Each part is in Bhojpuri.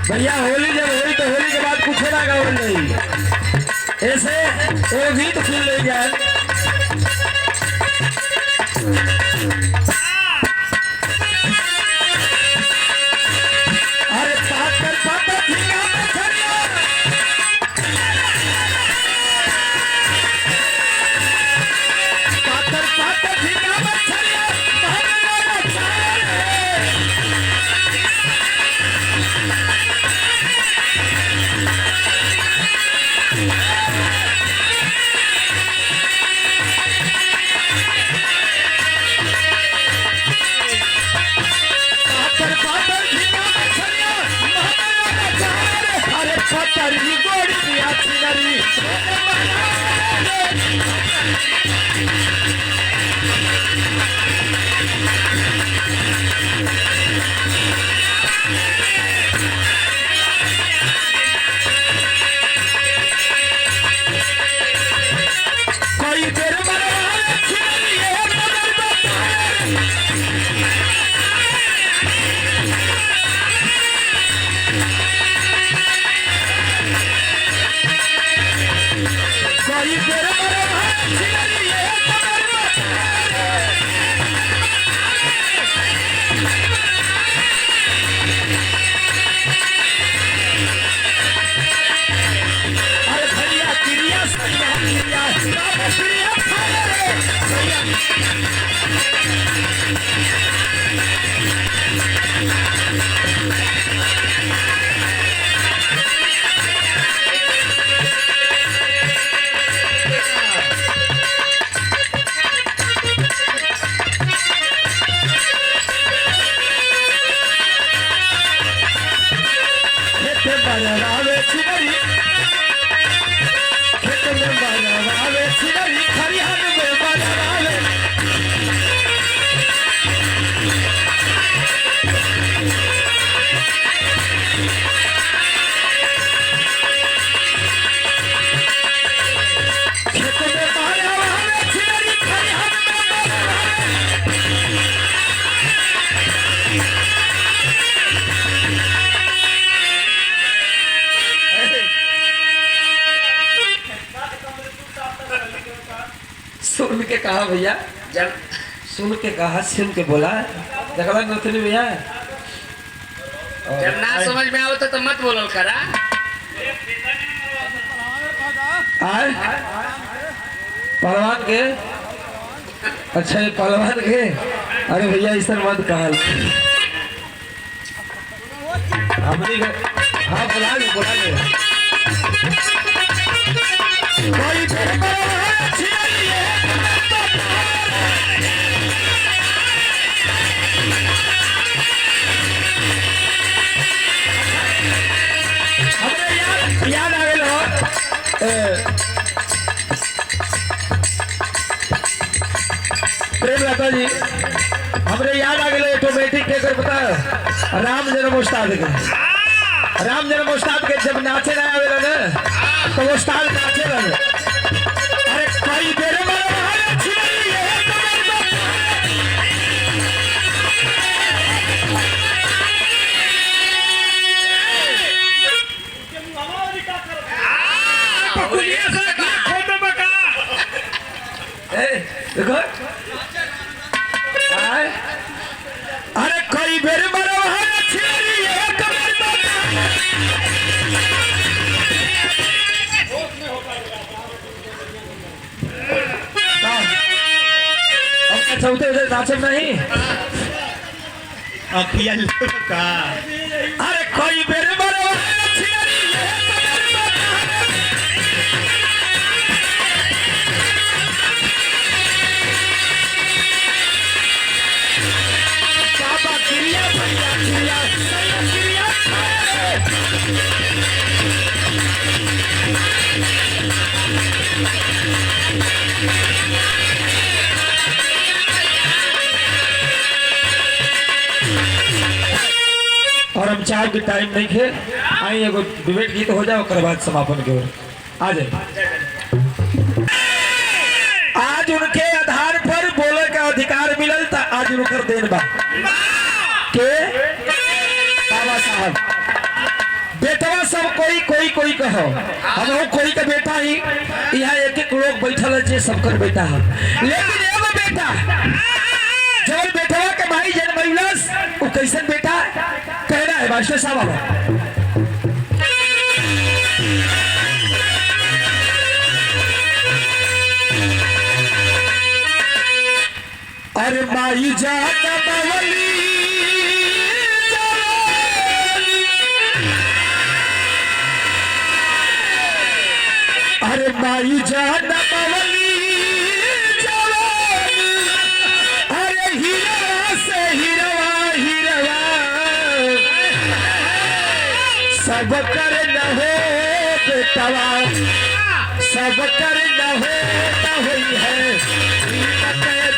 भैया होली जब होली तो होली के बाद कुछ ना गावल नहीं ऐसे वो गीत सुन ले जाए। अरे पातर पातर झींगा मछलियां पातर पातर झींगा मछलियां सुन के कहा भैया, जब सुन के कहा सुन के बोला देखा नथनी भैया। जब ना समझ में आओ तो मत बोलो करा। पहलवान के अच्छा ये पहलवान के अरे भैया इस तरह मत कहा हमने हाँ बुला ले याद आ गए प्रेम लता जी हमरे याद आ गए ऑटोमेटिक के पता राम जन्म उस्ताद के जब नाचे ना आवेला ना तो उस्ताद नाचे लगे। अरे कई बेरे देखो अरे कई बेरे नचौते उधर नाचब नहीं। अखिया का अरे कोई बेर बरवा छिरी बाबा क्रिया भैया क्रिया क्रिया और हम चाहे कि टाइम नहीं खे आई एगो डिबेट गीत हो जाए और बाद समापन की ओर आ जाए। आज उनके आधार पर बोले का अधिकार मिलल था, आज उनकर देन बा के बाबा साहब बेटवा सब कोई कोई कोई कहो हम कोई का बेटा ही यहाँ एक एक लोग बैठल है जे सबकर बेटा है, लेकिन एगो बेटा जब बेटवा के भाई जन्मैलस वो कैसन बेटा कहना है मास्टर साहब। अरे माई जान बवली अरे माई जान बवली अरे हीरा से हीरवा हीरवा सब कर न हो बेटवा सब कर न होई है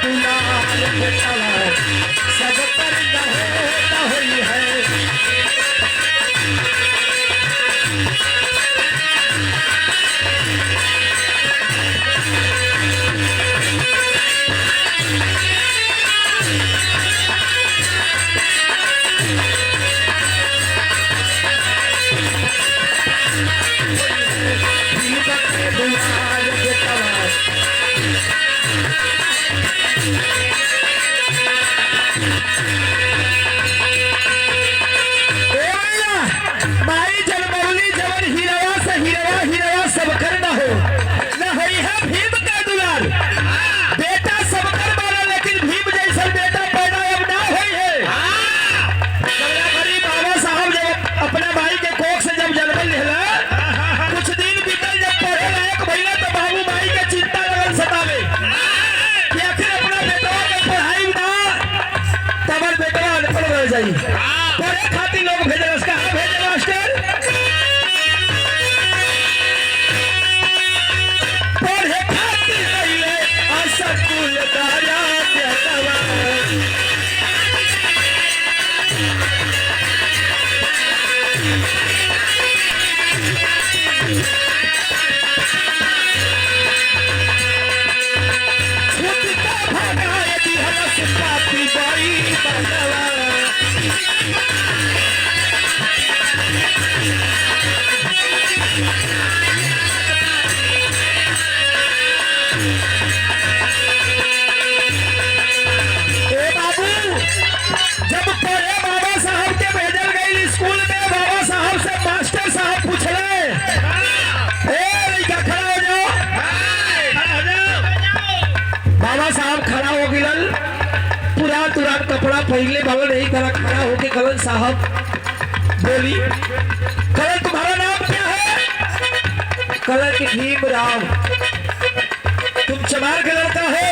दुलार बेटवा सब कर न होई है। पढ़े खातिर लोग भेजे कहाँ भेजे मास्टर पढ़े खातिर पहले स्कूल दारा साहब खड़ा हो गिलन पुरान तुरान कपड़ा पहले बाबा नहीं करा खड़ा होके कलन साहब बोली कलन तुम्हारा नाम क्या है? कलन की भीम राम। तुम चमार के लड़का हो?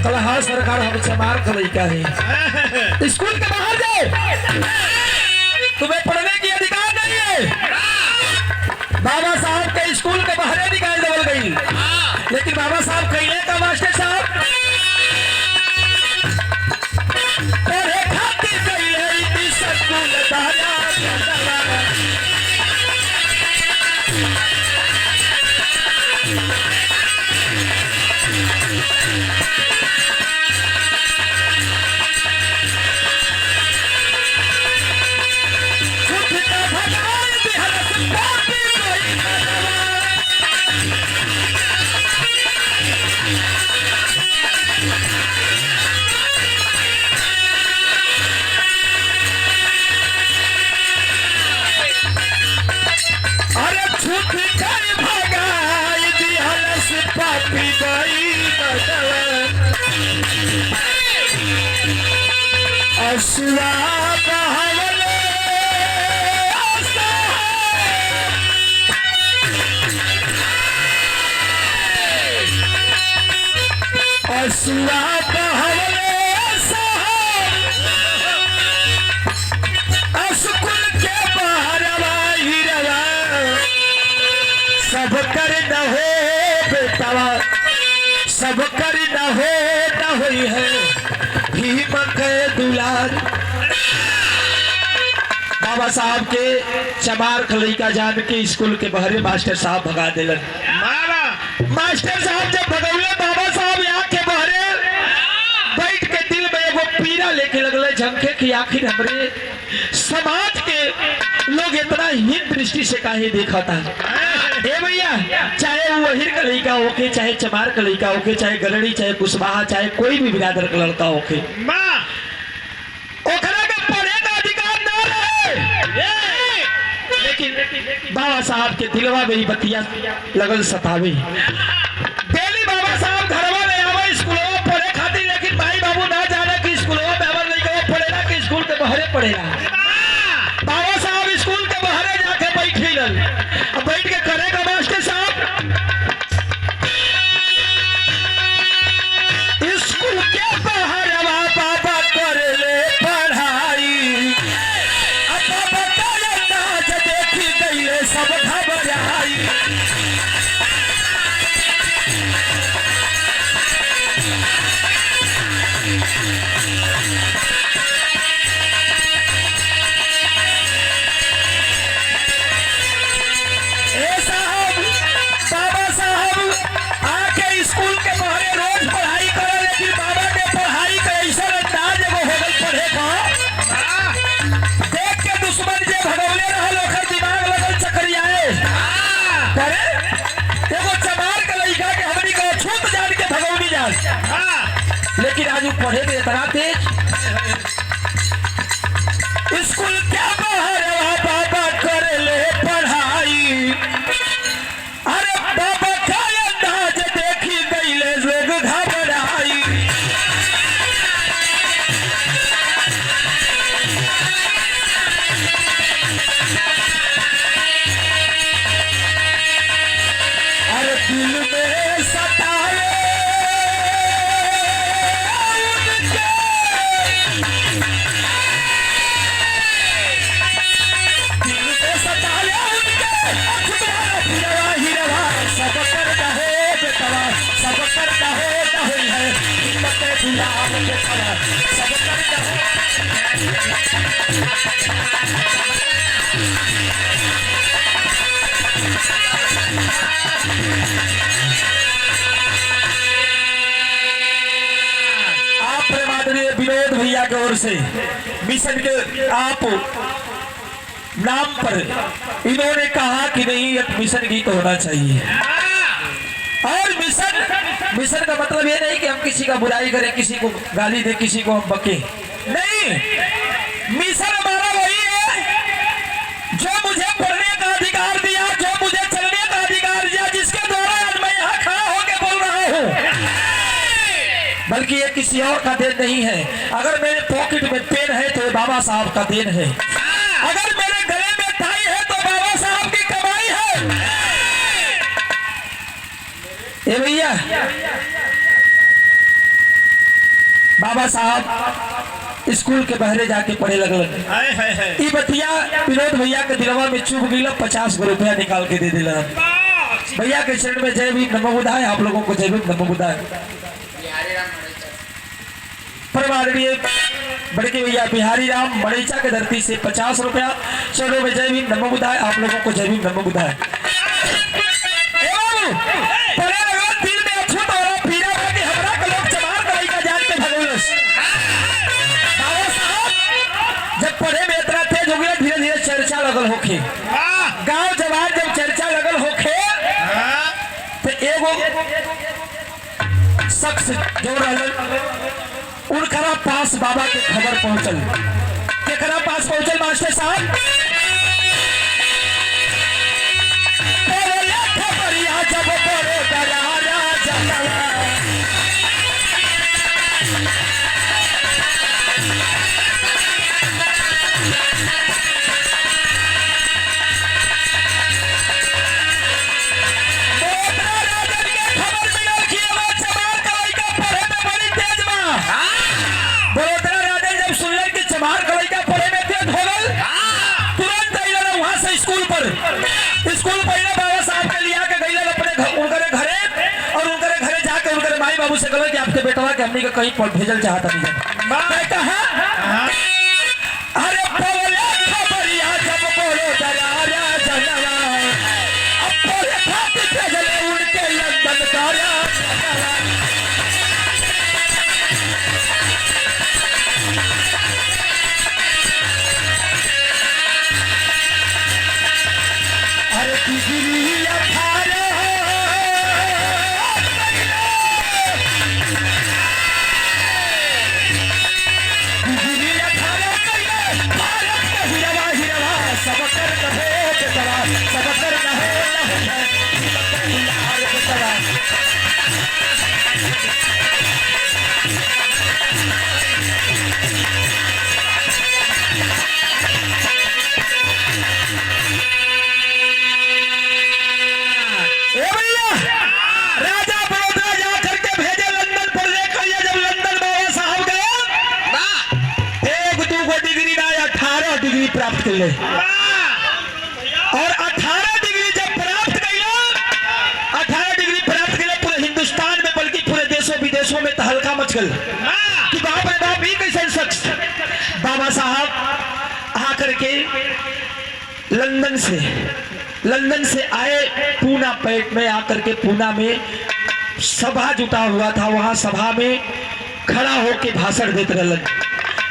कल हाँ सरकार हम चमार का लड़का है। स्कूल के बाहर जाओ, तुम्हें पढ़ने की अधिकार नहीं है। बाबा साहब के स्कूल के बाहर निकाल दबल गई, लेकिन बाबा साहब कहले का मास्टर साहब पढ़े खातिर कहले स्कूल दारा भागाई दिहलस पापी गई बदला असुआ बहवले असुआ बहवले असकुल के बहरवा हिरवा सब कर न हो बेटवा सब कर न होई है भीम के दुलार। बाबा साहब के चमार खलैका जान के स्कूल के बहरे मास्टर साहब भगा दिलन। मास्टर साहब जब भगौले बाबा साहब यहाँ के बहरे बैठ के दिल में एगो पीड़ा लेके लगले झंके कि आखिर हमरे समाज के लोग इतना हीन दृष्टि से काहे देखा था। ए भैया, चाहे वो वहीर का लड़का होके, चाहे चमार का लड़का होके, चाहे गरड़ी, चाहे कुशवाहा, चाहे कोई भी बिरादर का लड़का होके, ओकरा के पढ़े का अधिकार ना रहे। लेकिन बाबा साहब के दिलवा में बतिया लगल सतावे। डेली बाबा साहब घरवा में आवे स्कूलवा पढ़े खातिर, लेकिन भाई बाबू ना जाने कि स्कूलवा में हमार लड़का पढ़ेला कि स्कूल के बहरे पढ़ेला। बाबा साहब स्कूल के बहरे जाके बैठिलन, अब बैठ के करेगा मास्टर साहब स्कूल के बहरवा बाबा करे ले पढ़ाई। अब बाबा करे नाच देखी गईले सब घबराई। लेकिन आज पढ़े में इतना तेज स्कूल क्या बहरवा बाबा करे ले पढ़ाई। अरे बाबा का अंदाज देखी गईले लोग घबराई। अरे दिल में सतावे विनोद भैया की ओर से मिशन के आप नाम पर इन्होंने कहा कि नहीं एक मिशन गीत होना चाहिए। और मिशन का मतलब ये नहीं कि हम किसी का बुराई करें, किसी को गाली दे, किसी को हम बके, नहीं। मिशन हमारा वही है जो मुझे पढ़ने का अधिकार दिया, जो मुझे चलने का अधिकार दिया, जिसके द्वारा आज मैं यहाँ खड़ा होकर बोल रहा हूँ। बल्कि ये किसी और का देन नहीं है। अगर मेरे पॉकेट में पेन है तो ये बाबा साहब का देन है। अगर मेरे गले में टाई है तो बाबा साहब की कमाई है। ए भैया, बाबा साहब स्कूल के बहरे जाके पढ़े लगल। ई बतिया विनोद भैया के दिलवा में चुभ गई। 50 रुपया निकाल के दे दिला। भैया के चरण में जय भीम नमो बुद्धाय। आप लोगों को जय भीम नमो बुद्धाय। परमाणीय बड़के भैया बिहारी राम मणिचा के धरती से 50 रुपया। चलो में जय भीम नमो बुद्धाय। आप लोगों को जय भीम नमो बुद्धाय। दिल में अछूत और पीड़ा कि हमरा के लोग चमार कलाई का जान के भगोलस। बाबा साहब जब पढ़े में इतना तेज हो गया, धीरे धीरे चर्चा लगल होखे। गांव जवान जब चर्चा लगल होखे तो एगो शख्स जो रहल उनकरा पास बाबा के खबर पहुंचल। केकरा पास पहुंचल मास्टर साहब? खबरिया जब बड़े दरारा जलवा से कहला कि आपके बेटवा के हमनी के कहीं पर भेजल चाहता नहीं बेटा है अरे बोले खबरिया जब बोलो दरारा जनवा अब बोले खाती भेजले उड़ के लंदन तारा अरे डिग्री अठारह डिग्री प्राप्त कर ले और 18 डिग्री जब प्राप्त कर 18 डिग्री प्राप्त कर पूरे हिंदुस्तान में बल्कि पूरे देशों विदेशों में तहलका मच गल कि बाप रे बाप ही कैसे शख्स बाबा साहब आकर के लंदन से आए पूना पेट में आकर के पूना में सभा जुटा हुआ था। वहां सभा में खड़ा होके भाषण देते रहे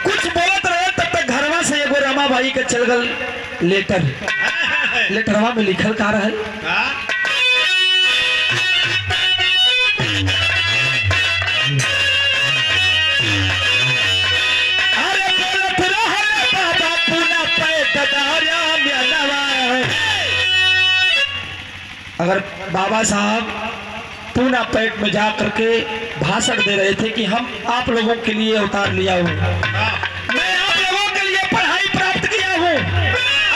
कुछ बोलत रहे तब तक घरवा से एगो रमाबाई के चल गल लेटरवा में लिखल का रहे अरे बोलत रहे बाबा पूना पेट दारिया में नवा। अगर बाबा साहब पूना पेट में जा करके भाषण दे रहे थे कि हम आप लोगों के लिए अवतार लिया हूँ, मैं आप लोगों के लिए पढ़ाई प्राप्त किया हूँ,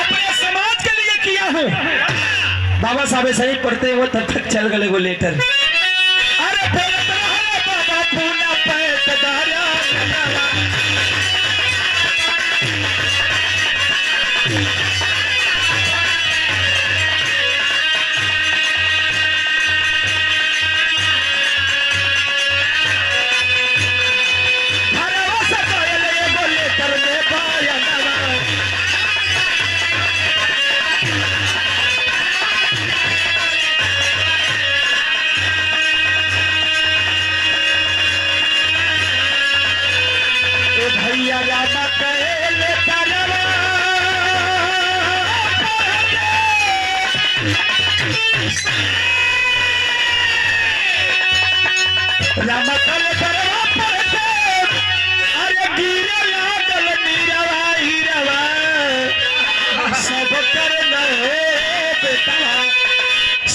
अपने समाज के लिए किया हूँ। बाबा साहब ऐसे ही पढ़ते हुए तब तक चल गए वो लेटर। अरे बाबा पूना पेट दारिया रामकल परवा पड़ते अरे गिरे लागल नीरवा हीरवा सब कर न हो बेटा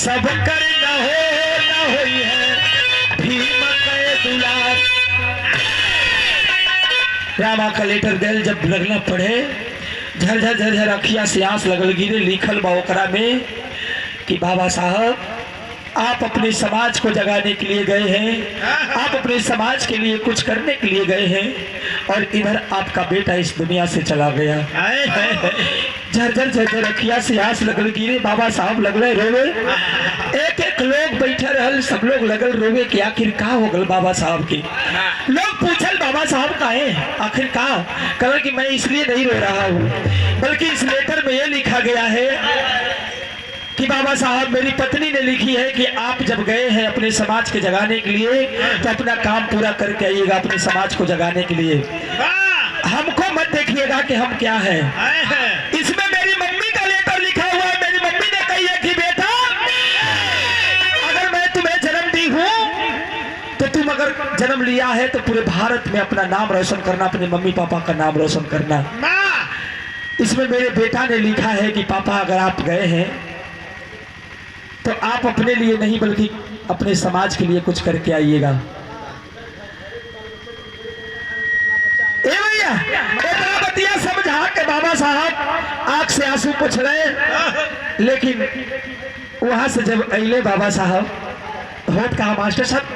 सब कर न होई है भीम के दुलार। रामा का लेटर दिल जब लगना पड़े झरझर झरझर अखिया से आंस लगल गिरे लिखल बा ओकरा में कि बाबा साहब आप अपने समाज को जगाने के लिए गए हैं, आप अपने समाज के लिए कुछ करने के लिए गए हैं और इधर आपका बेटा इस दुनिया से चला गया। झरझर झरझर अखिया से आंस लगल गिरे बाबा साहब लगले रोवे। एक एक लोग बैठे रहल सब लोग लगल रोवे कि आखिर का हो गल बाबा साहब की। लोग पूछल बाबा साहब का है आखिर का कल कि मैं इसलिए नहीं रो रहा हूँ बल्कि इस लेटर में ये लिखा गया है कि बाबा साहब मेरी पत्नी ने लिखी है कि आप जब गए हैं अपने समाज के जगाने के लिए तो अपना काम पूरा करके आइएगा अपने समाज को जगाने के लिए। हमको मत देखिएगा कि हम क्या हैं। इसमें मेरी मम्मी का लेटर लिखा हुआ है। मेरी मम्मी ने कही है कि बेटा अगर मैं तुम्हें जन्म दी हूँ तो तुम अगर जन्म लिया है तो पूरे भारत में अपना नाम रोशन करना, अपने मम्मी पापा का नाम रोशन करना। इसमें मेरे बेटा ने लिखा है कि पापा अगर आप गए हैं तो आप अपने लिए नहीं बल्कि अपने समाज के लिए कुछ करके आइएगा। भैया इतना बतिया समझा के बाबा साहब आंख से आंसू पोंछ रहे। लेकिन वहां से जब अले बाबा साहब होट कहा मास्टर साहब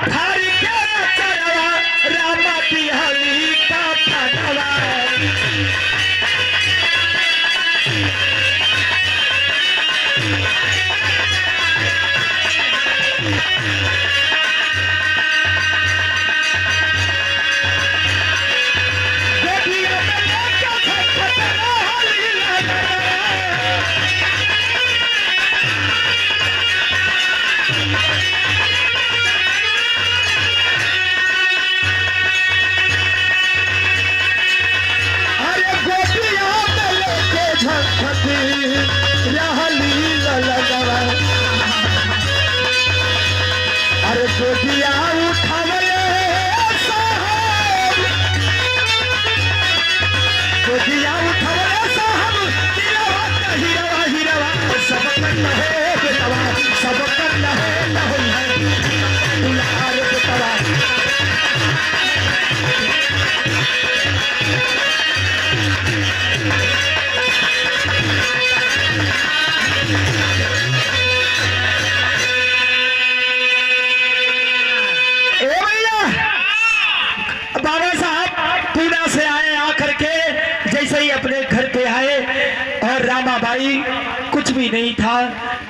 थारी के गोटिया उठावले साहब, गोटिया उठावले साहब, हिरवा हिरवा हिरवा सब करना है बेटवा, सब करना है नहीं है दुलार बेटवा। बाबा साहब पूना से आए, आकर के जैसे ही अपने घर पे आए और रामाबाई कुछ भी नहीं था,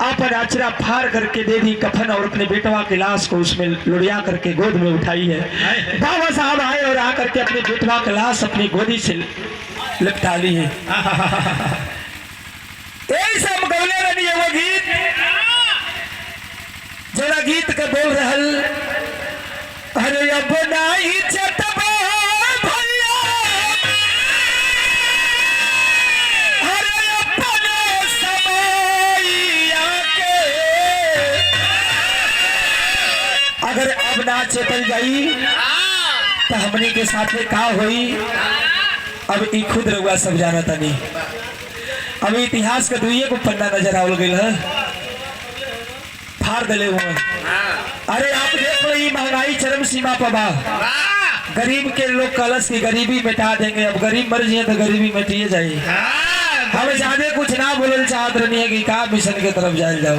अपन आचरा फाड़ करके दे दी कफन और अपने बेटवा की लाश को उसमें लुढ़िया करके गोद में उठाई है। बाबा साहब आए और आकर के अपने बेटवा की लाश अपनी गोदी से लिपटा ली है। यही सब गौले रही है वो गीत, जरा गीत के बोल रहल, अरे अपना ही चटबा भैया, अरे अपने समैया के, अगर अब ना चेतल जाई तो हमनी के साथ में का होई, अब ई खुद रहुआ सब जाना तनी। अब इतिहास का दुइये को पन्ना नजर आवल गई है, फाड़ दले हुए। अरे आप देख लो ये महंगाई चरम सीमा पर बा, गरीब के लोग कलश की गरीबी मिटा देंगे, अब गरीब मर जाए तो गरीबी मिटिए जाए। हम ज्यादा कुछ ना बोलल चाहत रही है कि का मिशन के तरफ जाए जाओ,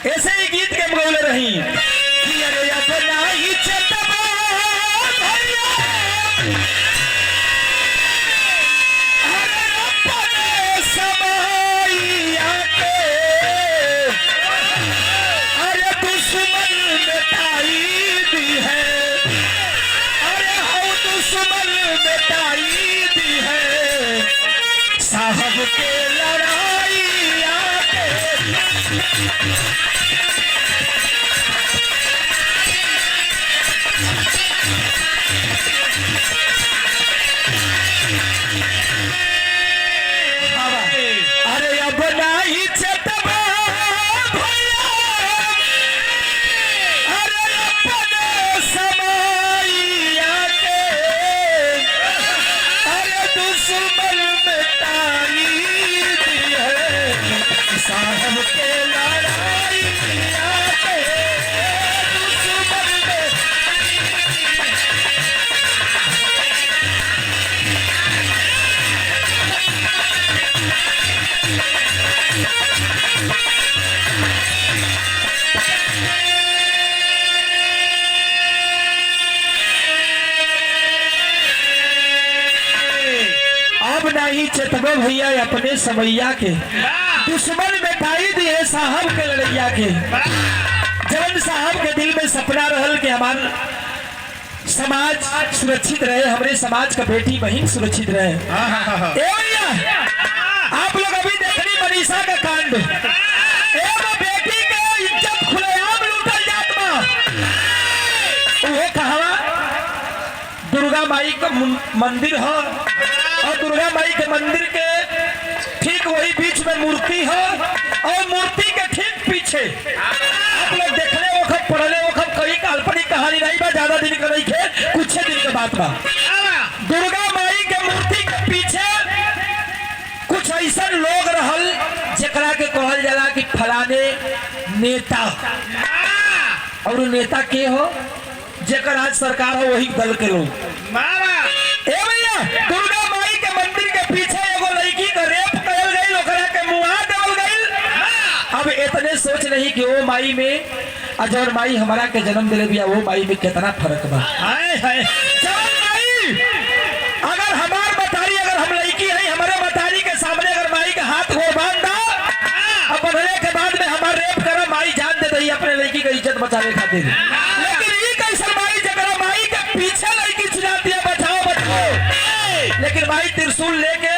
ऐसे ही गीत के बोले रही कि अरे अपना ही चटबा भैया, अरे अपने समैया के, अरे दुश्मन मिटाई दी है, अरे हो दुश्मन मिटाई दी है, साहब के लड़ाई आके। अरे अब नहीं चटबा भैया, अरे अपने समैया के, अरे दुश्मन मिटाई दी है, साहब के लड़ाई आके, दुश्मन में अब नहीं चेतबो भैया अपने समैया के, दुश्मन मिटाई दिए साहब के लड़ैया के। जवन साहब के दिल में सपना रहल कि हमारा समाज सुरक्षित रहे, हमारे समाज का बेटी बहन सुरक्षित रहे। ए भैया आप लोग अभी देखनी मनीषा का कांड, एगो बेटी के इज्जत खुलेआम लूटल जात बा। वो कहवा दुर्गा माई का मंदिर हो, और दुर्गा माई के मंदिर के ठीक वही बीच में मूर्ति है, और मूर्ति के ठीक पीछे आप लोग देखने वक्त पढ़ने वक्त कई काल्पनिक कहानी नहीं बा, ज्यादा दिन का नहीं खे, कुछ दिन के बात बा। दुर्गा माई के मूर्ति के पीछे कुछ ऐसा लोग रहल जेकरा के कहल जाला कि फलाने नेता, और नेता के हो जेकर आज सरकार हो वही दल के लोग। ए भैया दुर्गा माई के मंदिर के पीछे एगो लड़की का रेप करल गई, ओकरा के मुआ देवल गई। अब इतने सोच नहीं कि वो माई में अजर माई हमारा के जन्म दिले बिया, वो माई में कितना फर्क बा। जवन माई अगर हमार बतारी, अगर हम लड़की है, हमारे बतारी के सामने अगर माई के हाथ गोड़ बांध दा, अब बनने के बाद में हमार रेप करा, माई जान दे रही अपने लड़की का इज्जत बचाने खातिर, लेकिन ये कैसे माई जगरा माई के पीछे लड़की चिल्लाती है बचाओ बचाओ, लेकिन माई त्रिशूल लेके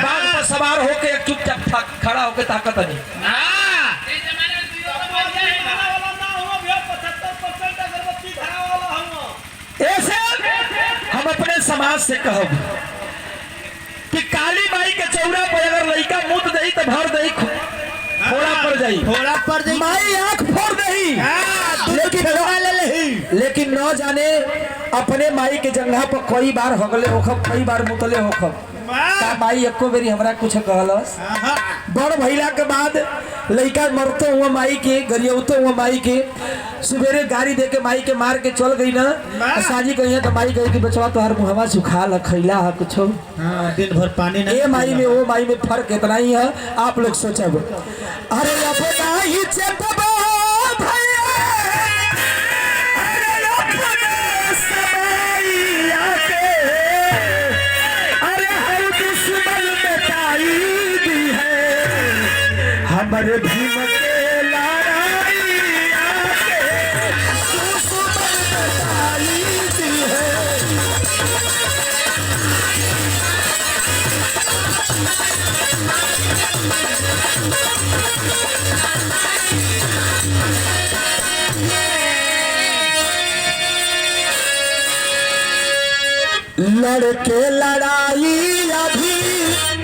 बाघ पर सवार होके एक चुपचाप खड़ा होके ताकत नहीं। ऐसे हम अपने समाज से कहब कि काली माई के चौरा पर अगर लड़का मुत दही तो भर दही फोड़ा पर जाई माई आंख फोड़ दही, लेकिन न जाने अपने माई के जंघा पर कई बार हगले होखब, कई बार मुतले होखब। का माई एको बेरी हमरा कुछ कहलस? बड़ भइला के बाद लड़का मरते हुआ माई के गरियौते हुआ माई के सुबेरे गाड़ी दे के माई के मार के चल गई ना, साजी कही तो माई कही कि बचवा तोहर मुहवा सुखा ल खैला है कुछ दिन भर पानी नहीं। ये माई में वो माई में फर्क इतना ही है, आप लोग सोचब। अरे अपना ही चेतबा भैया, अरे अपना समैया के, अरे हर दुश्मन मिटाई दी है हमारे भीम के लड़ाइया के, दुश्मन मिटाई दी है। लड़के लड़ाई अभी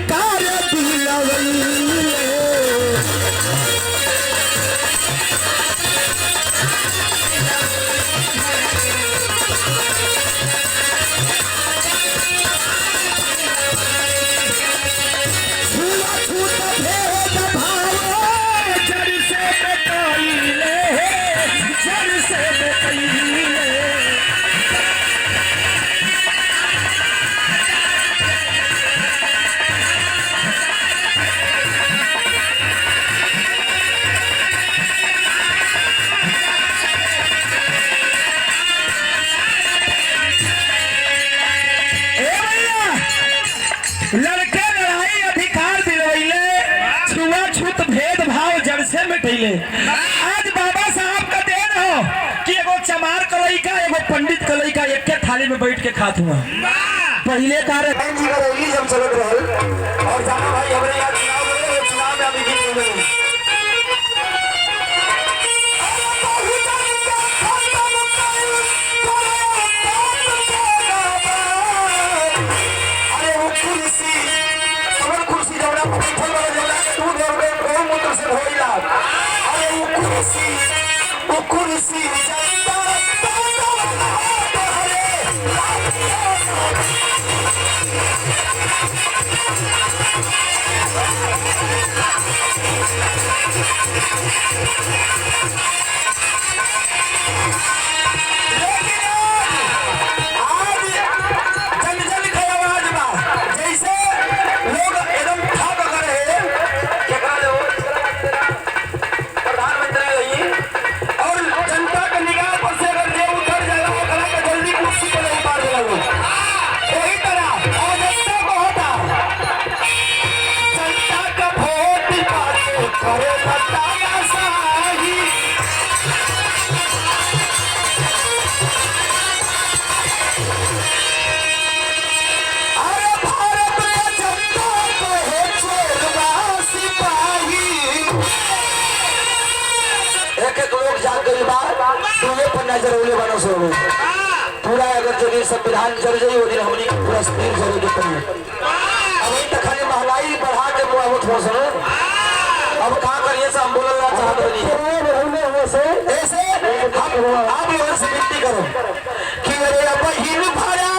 कार दिलवैले, छूत भेद भाव जड़ से मिटाइले, जड़ से मिटाइले। लड़के लड़ाई अधिकार दिलवैले, छुआछूत भेदभाव जड़ से मिटैले। आज बाबा साहब का देन हो कि एगो चमार कलई का एगो पंडित कलई का एक के थाली में बैठ के खात हुआ। पहले कार्य जी का रैली जब चलत रहल और जाना भाई हमरे यहाँ चुनाव में अभी जीत गए। पूरा अगर जो संविधान चल जाए वो दिन हमनी पूरा स्पीड चलेगी अभी तक खाली महंगाई बढ़ा के बहुत हो सर अब कहाँ करिए से हम बोलना चाहते हैं ऐसे आप लोगों से विनती करो कि मेरे अब हिल भरा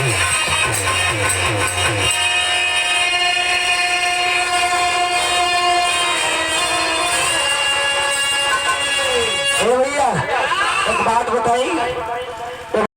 Thank you.